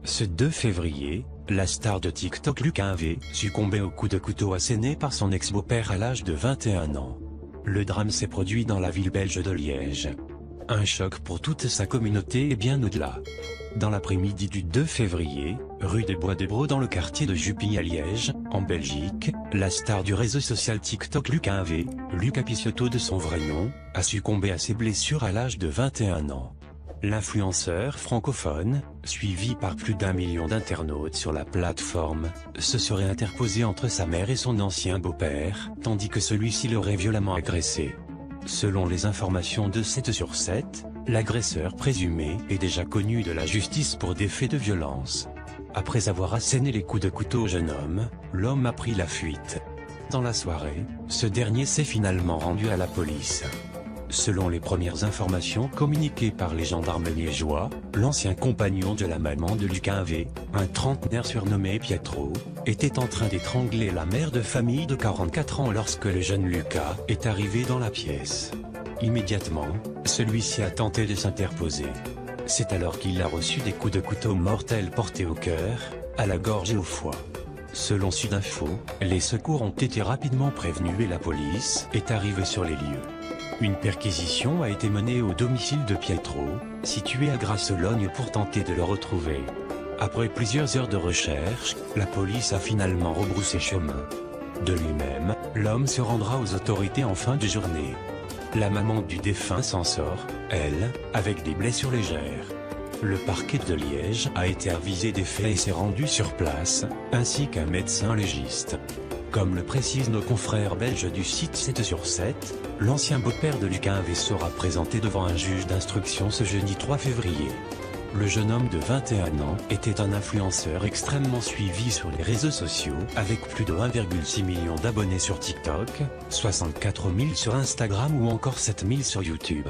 Ce 2 février, la star de TikTok Lucas V succombait au coup de couteau asséné par son ex-beau-père à l'âge de 21 ans. Le drame s'est produit dans la ville belge de Liège. Un choc pour toute sa communauté et bien au-delà. Dans l'après-midi du 2 février, rue des Bois de Braux dans le quartier de Jupille à Liège, en Belgique, la star du réseau social TikTok Lucas V, Lucas Picciotto de son vrai nom, a succombé à ses blessures à l'âge de 21 ans. L'influenceur francophone, suivi par plus d'1 million d'internautes sur la plateforme, se serait interposé entre sa mère et son ancien beau-père, tandis que celui-ci l'aurait violemment agressé. Selon les informations de 7 sur 7, l'agresseur présumé est déjà connu de la justice pour des faits de violence. Après avoir asséné les coups de couteau au jeune homme, l'homme a pris la fuite. Dans la soirée, ce dernier s'est finalement rendu à la police. Selon les premières informations communiquées par les gendarmes liégeois, l'ancien compagnon de la maman de Lucas V, un trentenaire surnommé Pietro, était en train d'étrangler la mère de famille de 44 ans lorsque le jeune Lucas est arrivé dans la pièce. Immédiatement, celui-ci a tenté de s'interposer. C'est alors qu'il a reçu des coups de couteau mortels portés au cœur, à la gorge et au foie. Selon Sudinfo, les secours ont été rapidement prévenus et la police est arrivée sur les lieux. Une perquisition a été menée au domicile de Pietro, situé à Grasse-Logne pour tenter de le retrouver. Après plusieurs heures de recherche, la police a finalement rebroussé chemin. De lui-même, l'homme se rendra aux autorités en fin de journée. La maman du défunt s'en sort, elle, avec des blessures légères. Le parquet de Liège a été avisé des faits et s'est rendu sur place, ainsi qu'un médecin légiste. Comme le précisent nos confrères belges du site 7 sur 7, l'ancien beau-père de Lucas V sera présenté devant un juge d'instruction ce jeudi 3 février. Le jeune homme de 21 ans était un influenceur extrêmement suivi sur les réseaux sociaux, avec plus de 1,6 million d'abonnés sur TikTok, 64 000 sur Instagram ou encore 7 000 sur YouTube.